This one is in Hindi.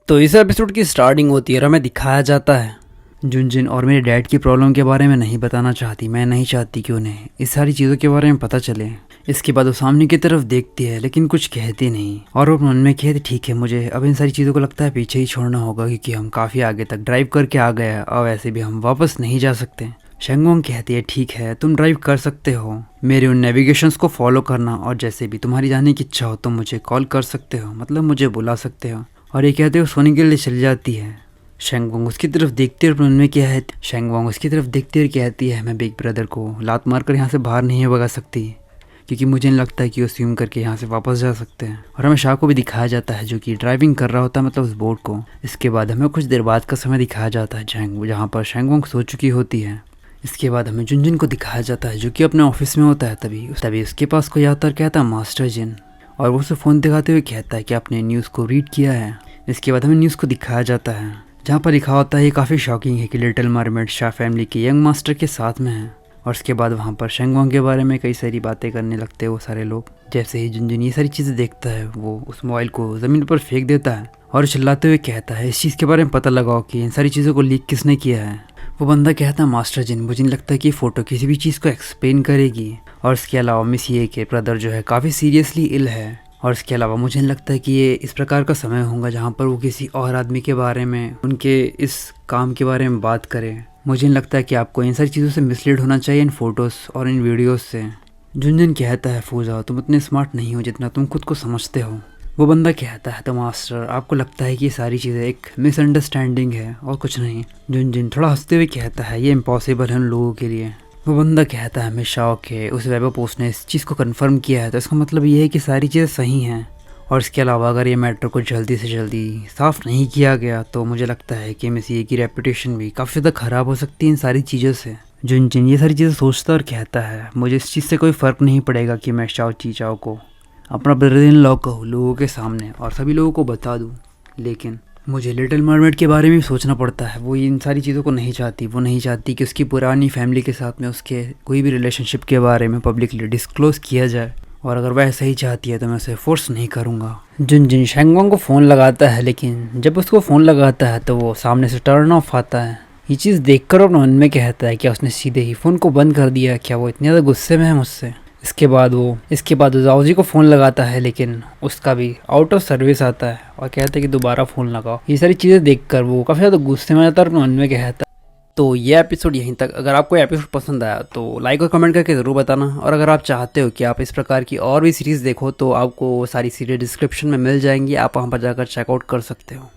तो इस एपिसोड की स्टार्टिंग होती है और हमें दिखाया जाता है जुनजिन और मेरे डैड की प्रॉब्लम के बारे में नहीं बताना चाहती। मैं नहीं चाहती कि उन्हें इस सारी चीज़ों के बारे में पता चले। इसके बाद वो सामने की तरफ देखती है लेकिन कुछ कहती नहीं और वो मन में कहती ठीक है, मुझे अब इन सारी चीज़ों को लगता है पीछे ही छोड़ना होगा क्योंकि हम काफ़ी आगे तक ड्राइव करके आ गए हैं और वैसे भी हम वापस नहीं जा सकते। शेंगोंग कहती है ठीक है, तुम ड्राइव कर सकते हो, मेरे उन नेविगेशंस को फॉलो करना और जैसे भी तुम्हारी जाने की इच्छा हो तो मुझे कॉल कर सकते हो, मतलब मुझे बुला सकते हो। और ये कहते हो सोने के लिए चली जाती है। शेंगोंग उसकी तरफ देखते हुए उनमें क्या है, शेंगोंग उसकी तरफ देखते हुए कहती है मैं बिग ब्रदर को लात मारकर यहाँ से बाहर नहीं भगा सकती क्योंकि मुझे नहीं लगता है कि वो स्विम करके यहाँ से वापस जा सकते हैं। और हमें शाह को भी दिखाया जाता है जो कि ड्राइविंग कर रहा होता है, मतलब उस बोट को। इसके बाद हमें कुछ देर बाद का समय दिखाया जाता है जहाँ पर शेंगोंग सो चुकी होती है। इसके बाद हमें जुनजुन को दिखाया जाता है जो कि अपने ऑफिस में होता है। तभी उसके पास कोई आता और कहता है मास्टर जिन, और वो उसे फ़ोन दिखाते हुए कहता है कि आपने न्यूज़ को रीड किया है। इसके बाद हमें न्यूज़ को दिखाया जाता है जहाँ पर लिखा होता है ये काफ़ी शॉकिंग है कि लिटिल मरमेड शाह फैमिली के यंग मास्टर के साथ में है। और उसके बाद वहाँ पर शेंगोंग के बारे में कई सारी बातें करने लगते हैं वो सारे लोग। जैसे ही जुनजुन ये सारी चीज़ें देखता है वो उस मोबाइल को ज़मीन पर फेंक देता है और चिल्लाते हुए कहता है इस चीज़ के बारे में पता लगाओ कि इन सारी चीज़ों को लीक किसने किया है। वो बंदा कहता है मास्टर जिन, मुझे नहीं लगता कि फ़ोटो किसी भी चीज़ को एक्सप्लेन करेगी। और इसके अलावा मिस ये के ब्रदर जो है काफ़ी सीरियसली इल है। और इसके अलावा मुझे नहीं लगता है कि ये इस प्रकार का समय होगा जहाँ पर वो किसी और आदमी के बारे में, उनके इस काम के बारे में बात करे। मुझे नहीं लगता है कि आपको इन सारी चीज़ों से मिसलीड होना चाहिए इन फ़ोटोज़ और इन वीडियोज़ से। जुनजुन कहता है फूजा, तुम उतने स्मार्ट नहीं हो जितना तुम खुद को समझते हो। वो बंदा कहता है तो मास्टर आपको लगता है कि ये सारी चीज़ें एक मिसअंडरस्टैंडिंग है और कुछ नहीं। जुनजुन थोड़ा हंसते हुए कहता है ये इम्पॉसिबल है उन लोगों के लिए। वो बंदा कहता है हमें शौक है, उस वेब पोस्ट ने इस चीज़ को कंफर्म किया है तो इसका मतलब ये है कि सारी चीज़ें सही हैं। और इसके अलावा अगर ये मैटर को जल्दी से जल्दी साफ़ नहीं किया गया तो मुझे लगता है कि मिस ये की रेपुटेशन भी काफ़ी ज़्यादा ख़राब हो सकती है इन सारी चीज़ों से। जुनजुन ये सारी चीज़ें सोचता और कहता है मुझे इस चीज़ से कोई फ़र्क नहीं पड़ेगा कि मैं शाओ चीचाओ को अपना ब्रदर इन लॉ कहूँ लोगों के सामने और सभी लोगों को बता दूँ, लेकिन मुझे लिटिल मरमेड के बारे में भी सोचना पड़ता है। वो इन सारी चीज़ों को नहीं चाहती। वो नहीं चाहती कि उसकी पुरानी फैमिली के साथ में उसके कोई भी रिलेशनशिप के बारे में पब्लिकली डिस्क्लोज़ किया जाए। और अगर वह ऐसा ही चाहती है तो मैं उसे फोर्स नहीं करूँगा। जुनजुन शेंगोंग को फ़ोन लगाता है लेकिन जब उसको फ़ोन लगाता है तो वो सामने से टर्न ऑफ आता है। ये चीज़ देखकर अपने मन में कहता है क्या उसने सीधे ही फ़ोन को बंद कर दिया, क्या वो इतने ज़्यादा गुस्से में है मुझसे। इसके बाद वो जाओजी को फ़ोन लगाता है लेकिन उसका भी आउट ऑफ सर्विस आता है और कहता है कि दोबारा फ़ोन लगाओ। ये सारी चीज़ें देखकर वो काफ़ी ज़्यादा गुस्से में आता है और अपने मन में कहता है। तो ये एपिसोड यहीं तक। अगर आपको एपिसोड पसंद आया तो लाइक और कमेंट करके ज़रूर बताना। और अगर आप चाहते हो कि आप इस प्रकार की और भी सीरीज़ देखो तो आपको सारी सीरीज़ डिस्क्रिप्शन में मिल जाएंगी, आप वहाँ पर जाकर चेकआउट कर सकते हो।